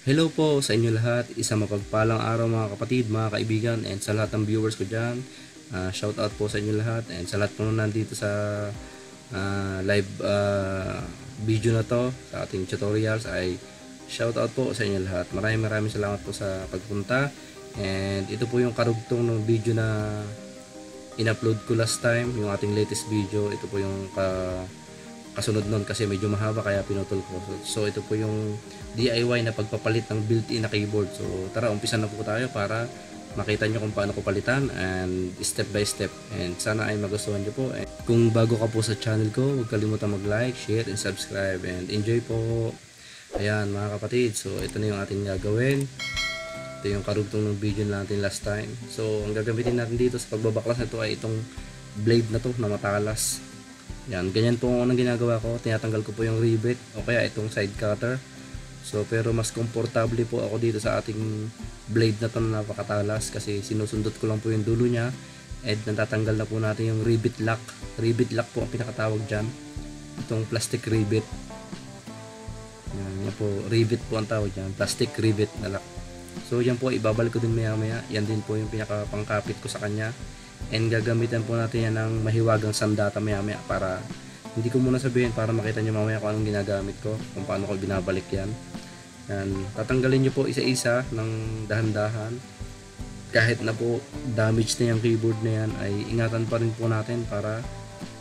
Hello po sa inyo lahat. Isang mapagpalang araw mga kapatid, mga kaibigan, and sa lahat ng viewers ko dyan. Shout out po sa inyo lahat, and sa lahat po nandito sa live video na to, sa ating tutorials, ay shout out po sa inyo lahat. Maraming salamat po sa pagpunta. And ito po yung karugtong ng video na in-upload ko last time, yung ating latest video. Ito po yung kasunod nun kasi medyo mahaba kaya pinutol ko. So ito po yung DIY na pagpapalit ng built-in na keyboard. So tara, umpisa na po tayo para makita nyo kung paano ko palitan and step by step, and sana ay magustuhan nyo po. And kung bago ka po sa channel ko, huwag kalimutan mag-like, share, and subscribe, and enjoy po. Ayan mga kapatid, so ito na yung ating gagawin. Ito yung karugtong ng video natin last time. So ang gagamitin natin dito sa pagbabaklas na ito ay itong blade na to na matalas. Yan, ganyan po ang ginagawa ko. Tinatanggal ko po yung rivet o kaya itong side cutter. So pero mas komportable po ako dito sa ating blade na to na napakatalas kasi sinusundot ko lang po yung dulo niya, and natatanggal na po natin yung rivet lock. Rivet lock po ang pinakatawag dyan, itong plastic rivet. Yan po, rivet po ang tawag dyan, plastic rivet na lock. So yan po, ibabalik ko din maya maya. Yan din po yung pinakapangkapit ko sa kanya, and gagamitan po natin yan ng mahiwagang sandata maya maya, para hindi ko muna sabihin, para makita nyo mamaya kung anong ginagamit ko, kung paano ko binabalik yan. Yan, tatanggalin nyo po isa-isa ng dahan-dahan. Kahit na po damage na yung keyboard na yan, ay ingatan pa rin po natin para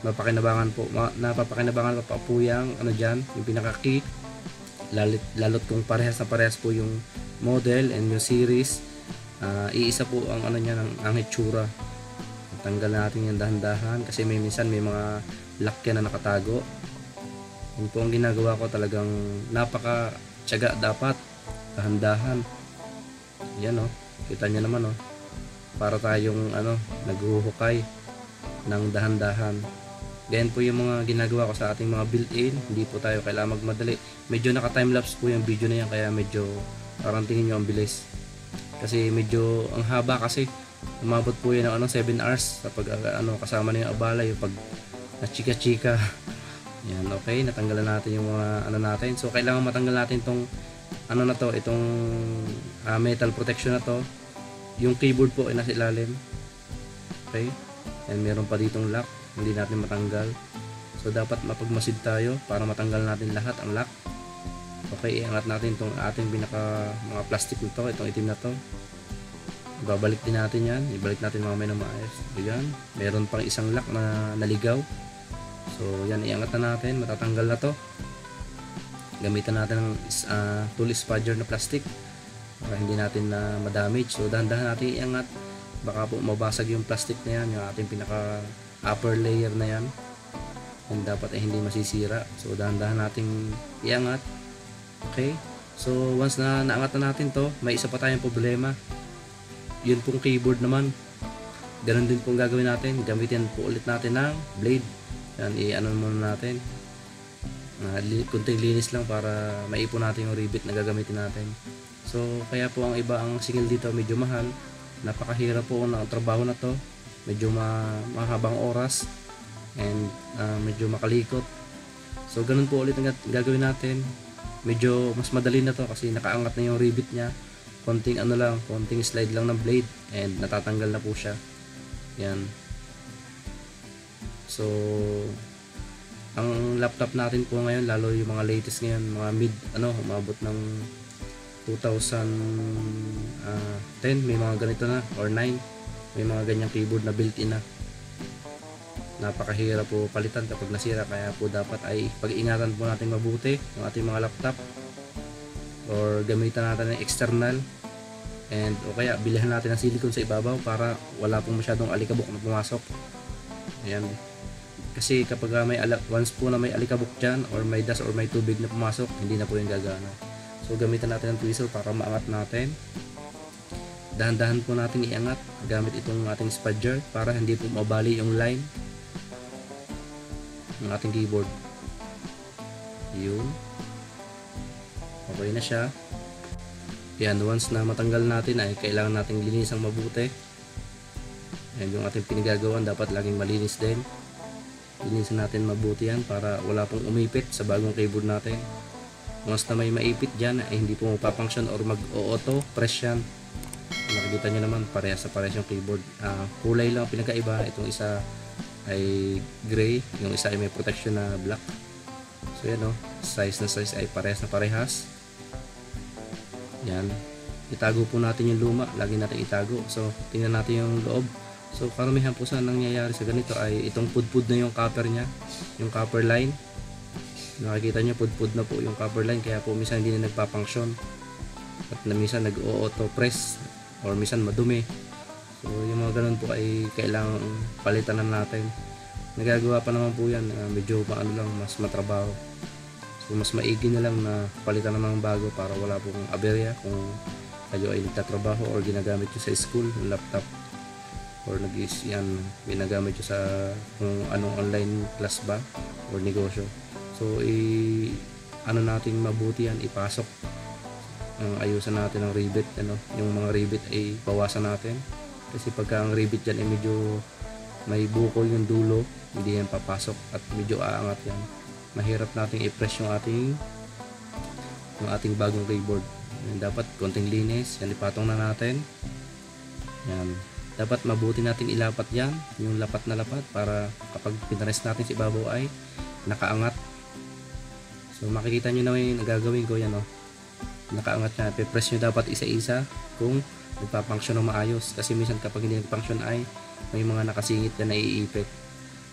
napapakinabangan pa po yung ano dyan, yung pinaka-key. Lalot kung parehas na parehas po yung model and yung series, iisa po ang ano niya, ang hitsura. Tanggal natin yung dahan-dahan kasi minsan may mga lock yan na nakatago. Yun po ang ginagawa ko, talagang napaka-tiyaga dapat, dahan-dahan. Yan o, kita nyo naman o, para tayong naghuhukay ng dahan-dahan. Ganyan po yung mga ginagawa ko sa ating mga built-in. Hindi po tayo kailangan magmadali. Medyo naka-timelapse po yung video na yan, kaya medyo parang tingin nyo ang bilis. Kasi medyo ang haba, kasi umabot po yun ng 7 hours kapag kasama na yung abala, yung pag chika-chika. Yan, okay, natanggalan natin yung mga natin. So kailangan matanggal natin tong itong metal protection na to. Yung keyboard po ay nasa ilalim. Okay, and meron pa ditong lock, hindi natin matanggal. So dapat mapagmasid tayo para matanggal natin lahat ang lock. Okay, iangat natin itong ating mga plastic nito, itong itim na to. Babalik din natin yan, ibalik natin mamaya na maayos. Ayan, meron pang isang lock na naligaw. So yan, iangat na natin, matatanggal na to. Gamitan natin ng tool spudger na plastic para hindi natin na madamage. So dahan-dahan natin iangat, baka po mabasag yung plastic na yan, yung ating pinaka upper layer na yan, and dapat ay hindi masisira. So dahan-dahan nating iangat. Okay, so once na naangat na natin to, may isa pa tayong problema. Yun pong keyboard naman, ganun din pong gagawin natin. Gamitin po ulit natin ng blade. Yan, muna natin, kunting linis lang para maipon natin yung rivet na gagamitin natin. So kaya po ang iba, ang singil dito medyo mahal, napakahirap po ng trabaho na to, medyo mahabang oras, and medyo makalikot. So ganun po ulit ang gagawin natin. Medyo mas madali na to kasi nakaangat na yung rivet nya. Konting konting slide lang ng blade, and natatanggal na po siya. Yan. So ang laptop natin po ngayon, lalo yung mga latest ngayon, mga umabot ng 2010, may mga ganito na, or 9, may mga ganyang keyboard na built-in na. Napakahirap po palitan kapag nasira, kaya po dapat ay pag-ingatan po natin mabuti ang ating mga laptop, or gamitan natin ng external, and o kaya bilhan natin ng silicone sa ibabaw para wala pong masyadong alikabok na pumasok. Ayan, kasi kapag once po na may alikabok dyan, or may dust, or may tubig na pumasok, hindi na po yung gagana. So gamitan natin ng tweezer para maangat natin. Dahan-dahan po natin iangat gamit itong ating spudger para hindi po mabali yung line ng ating keyboard. Yun, okay na siya. Yan, once na matanggal natin, ay kailangan nating linisang mabuti. Yan, yung ating pinagagawan dapat laging malinis din. Linisin natin mabuti yan para wala pong umipit sa bagong keyboard natin. once na may maipit dyan ay hindi po mapapunction or mag-auto press yan. Nakikita nyo naman parehas sa parehas yung keyboard. Kulay lang pinagkaiba, itong isa ay gray, yung isa ay may protection na black. So yan size na size ay parehas na parehas. Yan, itago po natin yung luma, lagi natin itago. So tingnan natin yung loob. So karamihan po sa nangyayari sa ganito ay itong pudpud na yung copper nya, yung copper line. Nakikita nyo pudpud na po yung copper line, kaya po minsan hindi na nagpapunction at na minsan nag-auto press or minsan madumi. So yung mga ganun po ay kailangan palitan na natin. Nagagawa pa naman po yan, medyo paano lang, mas matrabaho. So mas maigi na lang na palitan naman ng bago para wala pong aberya kung kayo ay nagtatrabaho or ginagamit nyo sa school, yung laptop, or ginagamit nyo sa kung anong online class ba or negosyo. So natin mabuti yan, ipasok, ayusan natin ang rivet, yung mga rivet ay bawasan natin, kasi pagka ang rivet dyan ay medyo may bukol yung dulo, hindi yan papasok at medyo aangat yan, mahirap nating i-press yung ating bagong keyboard. Dapat konting linis, yan ipatong na natin. Yan, dapat mabuti nating ilapat yan, yung lapat na lapat, para kapag pinares natin sa ibabaw ay nakaangat. So makikita nyo na yung nagagawin ko, yan nakaangat na. Pe-press nyo dapat isa-isa kung nagpapunction ng maayos, kasi minsan kapag hindi nagpapunction ay may mga nakasingit na naiipit.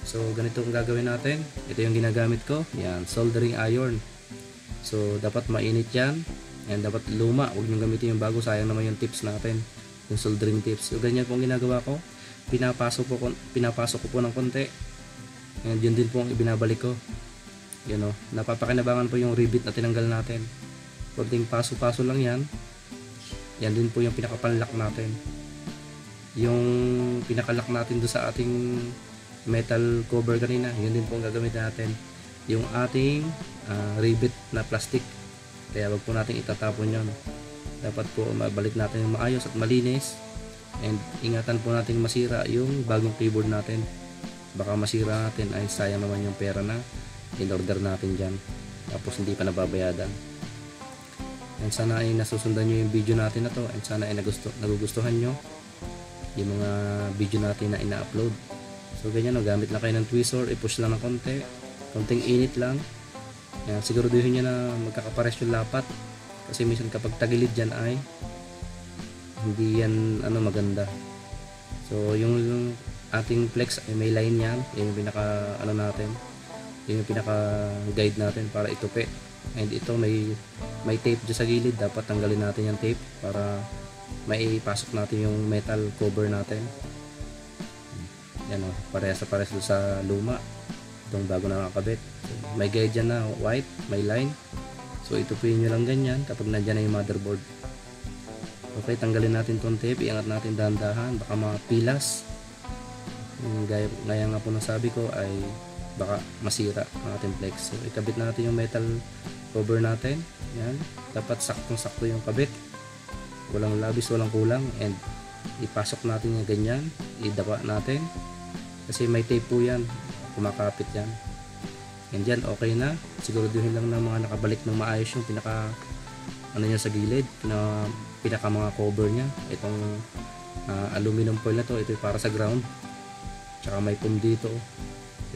So ganito ang gagawin natin. Ito yung ginagamit ko, yan, soldering iron. So dapat mainit yan, and dapat luma, huwag nyo gamitin yung bago, sayang naman yung tips natin, yung soldering tips. So ganyan po ang ginagawa ko, pinapasok ko po ng konti, and yun din po ang ibinabalik ko. Napapakinabangan po yung rivet na tinanggal natin, konting paso-paso lang yan. Yan din po yung pinakapanlock natin, yung pinakalock natin do sa ating metal cover kanina, yun din po ang gagamitin natin, yung ating rivet na plastic. Kaya wag po natin itatapon yon, dapat po mabalik natin yung maayos at malinis, and ingatan po natin masira yung bagong keyboard natin. Baka masira natin ay sayang naman yung pera na in-order natin dyan, tapos hindi pa nababayadan. And sana ay nasusundan nyo yung video natin na to, and sana ay nagugustuhan nyo yung mga video natin na ina-upload. So ganyan, gamit lang kayo ng tweezer, i-push lang ng konting init lang. Yan, siguraduhin nyo na magkakapares yung lapat, kasi minsan kapag tagilid dyan ay hindi yan maganda. So yung ating flex ay may line yan, yung pinaka natin, yung pinaka guide natin para itupi. And ito may tape dyan sa gilid, dapat tanggalin natin yung tape para maipasok natin yung metal cover natin. Yan parehas sa luma, itong bago na nakakabit. So, may guide dyan na white, may line. So itupiin nyo lang ganyan kapag nandyan na yung motherboard. Okay, tanggalin natin itong tape, iangat natin dahan-dahan, baka mapilas. Gaya nga po ng sabi ko ay baka masira ang ating flex. So ikabit natin yung metal cover natin. Yan, dapat saktong-sakto yung kabit, walang labis, walang kulang, and ipasok natin yung ganyan, idapa natin kasi may tape po yan, kumakapit yan. And yan, okay na. Siguraduhin lang ng mga nakabalik ng maayos yung pinaka niya sa gilid, pinaka mga cover nya. Itong aluminum foil na to, ito para sa ground, tsaka may foam dito.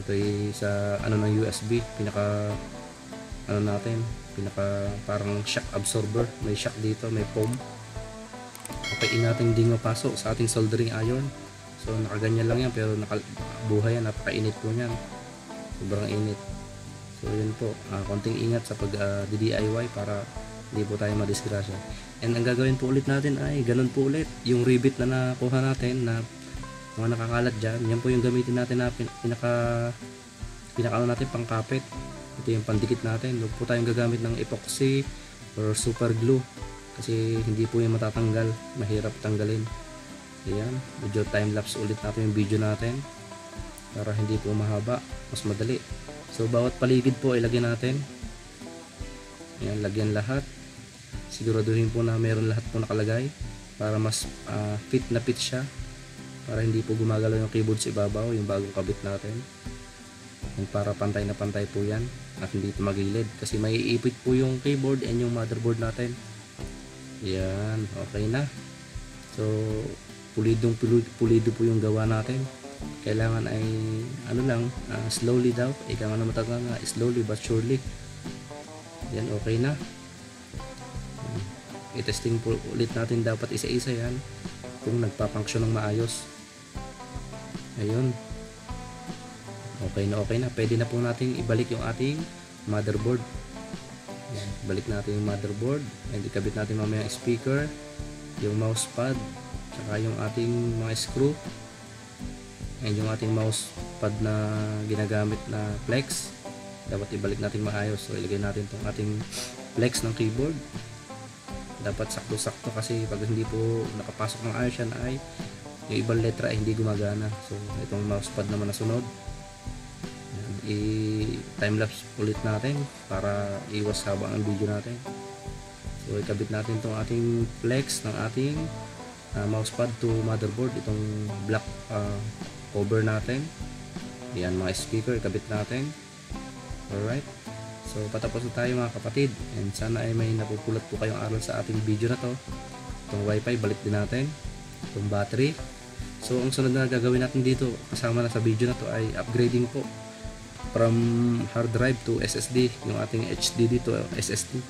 Ito ay sa ng USB, pinaka natin, pinaka parang shock absorber, may shock dito, may foam. Okay, natin din mapasok sa ating soldering iron. So nakaganyan lang yan, pero nakabuhay yan, napakainit po yan, sobrang init. So yun po, konting ingat sa pag DIY para hindi po tayo madisgrasya. And ang gagawin po ulit natin ay ganun po ulit, yung rivet na nakuha natin na mga nakakalat dyan, yan po yung gamitin natin na pinaka natin pangkapit. Ito yung pandikit natin. Huwag po tayong gagamit ng epoxy or super glue, kasi hindi po yung matatanggal, mahirap tanggalin. Ayan, medyo time lapse ulit natin yung video natin para hindi po mahaba, mas madali. So bawat paligid po ilagyan natin. Ayan, lagyan lahat. Siguraduhin po na meron lahat po nakalagay para mas fit na fit siya, para hindi po gumagalaw yung keyboard sa ibabaw, yung bagong kabit natin. And para pantay na pantay po yan at hindi ito magilid kasi may iipit po yung keyboard and yung motherboard natin. Yan, okay na. So pulido po yung gawa natin. Kailangan ay ano lang, slowly daw, ika nga na matagal nga, slowly but surely. Yan, okay na. I-testing po ulit natin dapat isa-isa yan kung nagpapunction ng maayos. Ayun, okay na. Pwede na po natin ibalik yung ating motherboard. Yan, balik natin yung motherboard and ikabit natin mamaya yung speaker, yung mousepad, saka yung ating mga screw and yung ating mousepad na ginagamit na flex. Dapat ibalik natin maayos. So ilagay natin tong ating flex ng keyboard. Dapat sakto-sakto kasi pag hindi po nakapasok ng ayos yan ay yung ibang letra ay hindi gumagana. So itong mousepad naman na sunod, i-timelapse ulit natin para iwas habang ang video natin. So ikabit natin itong ating flex ng ating mousepad to motherboard, itong black cover natin. Yan, mga speaker ikabit natin. Alright, so patapos na tayo mga kapatid, and sana ay may napupulot po kayong aral sa ating video na to. Itong wifi balik din natin, itong battery. So ang sunod na gagawin natin dito kasama na sa video na to ay upgrading po from hard drive to SSD, yung ating HDD to SSD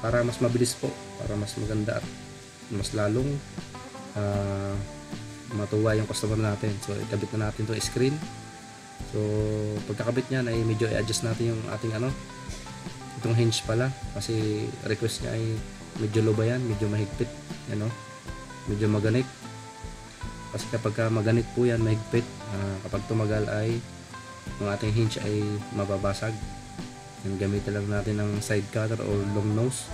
para mas mabilis po, para mas maganda at mas lalong matuwa yung customer natin. So ikabit na natin itong screen. So pagkakabit niyan ay medyo i-adjust natin yung ating itong hinge pala kasi request niya ay medyo low ba yan, medyo mahigpit, medyo maganit kasi kapag maganit po yan, mahigpit, kapag tumagal ay yung ating hinge ay mababasag. Yan, gamitin lang natin ng side cutter or long nose.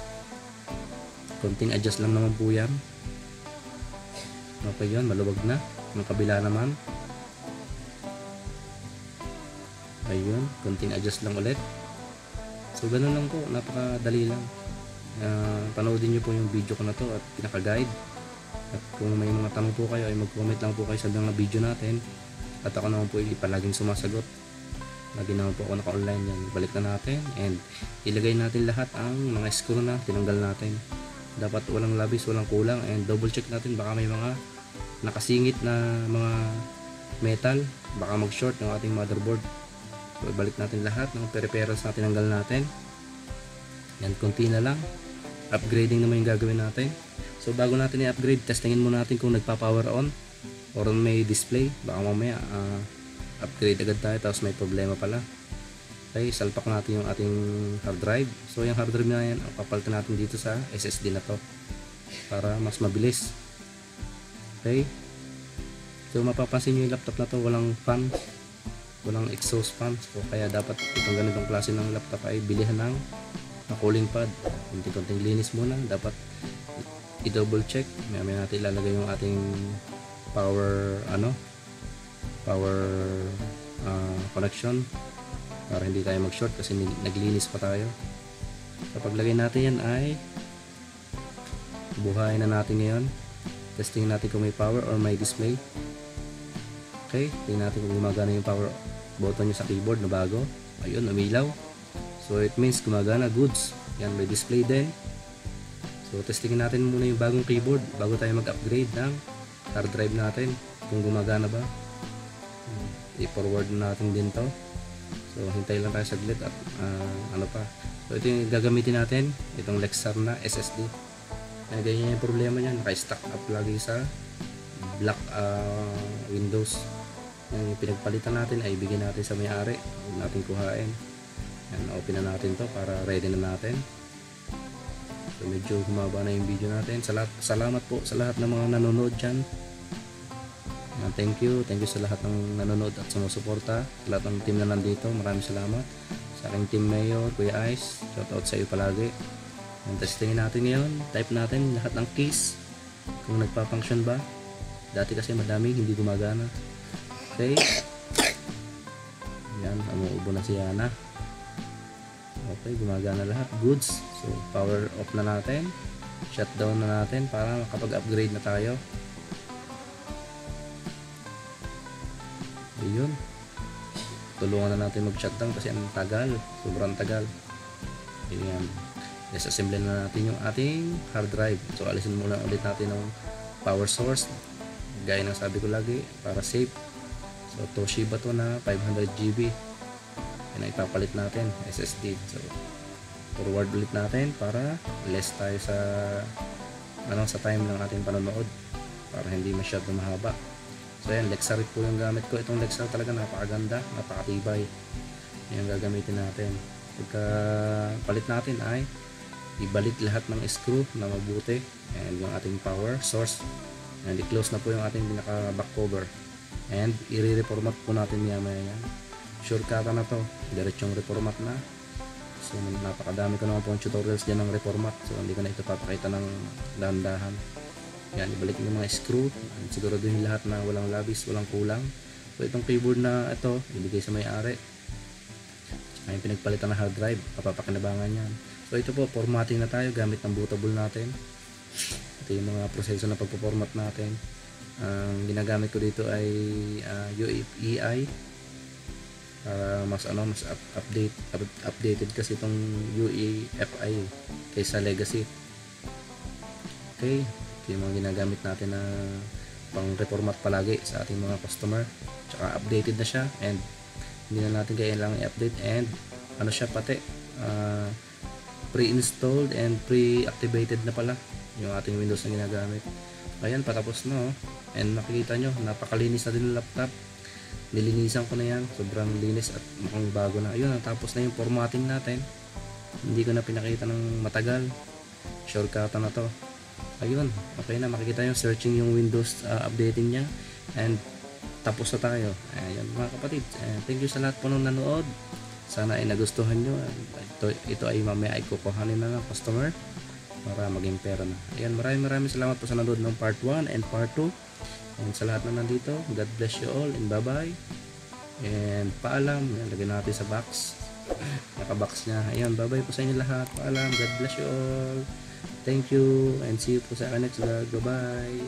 Konting adjust lang naman po yan. Okay, yun, maluwag na. Yung kabila naman, ayun, konting adjust lang ulit. So ganun lang po, napakadali lang. Panoodin nyo po yung video ko na to at pinaka-guide. At kung may mga tanong po kayo ay mag-comment lang po kayo sa mga video natin at ako naman po palaging sumasagot. Lagi naman po ako naka-online yan. Balik na natin and ilagay natin lahat ang mga screw na tinanggal natin. Dapat walang labis, walang kulang, and double check natin baka may mga nakasingit na mga metal, baka mag-short ng ating motherboard. So ibalik natin lahat ng peripherals na tinanggal natin. Yan, konti na lang. Upgrading naman yung gagawin natin. So bago natin i-upgrade, testingin muna natin kung nagpa-power on or may display. Baka mamaya upgrade agad tayo tapos may problema pala. Okay, salpak natin yung ating hard drive. So yung hard drive na yan, papalitan natin dito sa SSD na to para mas mabilis. Okay, so mapapansin nyo yung laptop na to walang fan, walang exhaust fan. So kaya dapat itong ganitong klase ng laptop ay bilihan ng cooling pad. Konting linis muna, dapat i-double check. May natin ilalagay yung ating power connection para hindi tayo mag-short kasi naglinis pa tayo. Kapag lagay natin yan ay buhayin na natin ngayon. Testing natin kung may power or may display. Okay, tingnan natin kung gumagana yung power button nyo sa keyboard na bago. Ayun, umilaw. So it means gumagana, goods. Yan, may display din. So testingin natin muna yung bagong keyboard bago tayo mag-upgrade ng hard drive natin kung gumagana ba. I-forward natin din to. So hintay lang tayo saglit at so ito yung gagamitin natin, itong Lexar na SSD. Ganyan yung problema niya, naka-stack up lagi sa black Windows. Yung pinagpalitan natin ay bigyan natin sa may-ari, huwag natin kuhain. Yan, open na natin to para ready na natin. So medyo humaba na yung video natin. Salamat po sa lahat ng mga nanonood dyan. Thank you sa lahat ng nanonood at sumusuporta, sa lahat ng team na nandito. Maraming salamat sa aking team mayor, Kuya Ice. Shoutout sa iyo palagi. And testingin natin ngayon, type natin lahat ng keys kung nagpa-function ba. Dati kasi madami hindi gumagana. Okay, yan, umuubo na si Yana. Okay, gumagana lahat, goods. So power off na natin, shutdown na natin para makapag-upgrade na tayo. Ayun. tulungan na natin mag-shutdown kasi ang tagal, sobrang tagal. Ayan. Disassemble na natin yung ating hard drive. So alisin muna ulit natin ng power source. Gaya ng sabi ko lagi, para safe. So Toshiba to na 500 GB. Yan ang ipapalit natin, SSD. So forward ulit natin para less tayo sa sa time ng ating panonood, para hindi masyado mahaba. So ayan, Lexarit po yung gamit ko. Itong Lexarit talaga napakaganda, napakatibay. Yan gagamitin natin. Pagka palit natin ay ibalik lahat ng screw na mabuti, and yung ating power source, and i-close na po yung ating pinaka back cover, and i-reformat po natin maya yan. Shortcut na to, diretsong reformat na. So napakadami ko naman po tutorials dyan ng reformat, so hindi ko na ito papakita ng dahan-dahan. Yan, ibalik yung mga screw, and siguraduhin lahat na walang labis, walang kulang. So itong keyboard na ito, ibigay sa may-ari. Ay pinagpalitan ng hard drive, papapakinabangan yan. So ito po, formatting na tayo gamit ng bootable natin. Ito yung mga proseso na pagpo-format natin. Ang ginagamit ko dito ay UEFI para mas updated kasi itong UEFI kaysa legacy. Okay, ito yung mga ginagamit natin na pang reformat palagi sa ating mga customer. Tsaka updated na siya, and hindi na natin kailangan i-update, and siya pati pre-installed and pre-activated na pala yung ating Windows na ginagamit. Ayan, patapos na and makikita nyo, napakalinis na din ng laptop. Nilinisan ko na yan, sobrang linis at mukhang bago na. Ayun, natapos na yung formatting natin. Hindi ko na pinakita ng matagal, shortcut na to. Ayun, okay na, makikita yung searching yung Windows updating nya, and tapos na tayo. Ayan mga kapatid, thank you sa lahat po nung nanood. Sana ay nagustuhan nyo. Ito ay mamaya ay kukuhanin na ng customer para maging pera na. Ayan, maraming salamat po sa nanood ng part 1 and part 2. And sa lahat na nandito, God bless you all, and bye bye. And paalam, yan, lagyan natin sa box. Naka-box nya. Ayan, bye bye po sa inyo lahat. Paalam, God bless you all. Thank you, and see you po sa next vlog. Bye bye.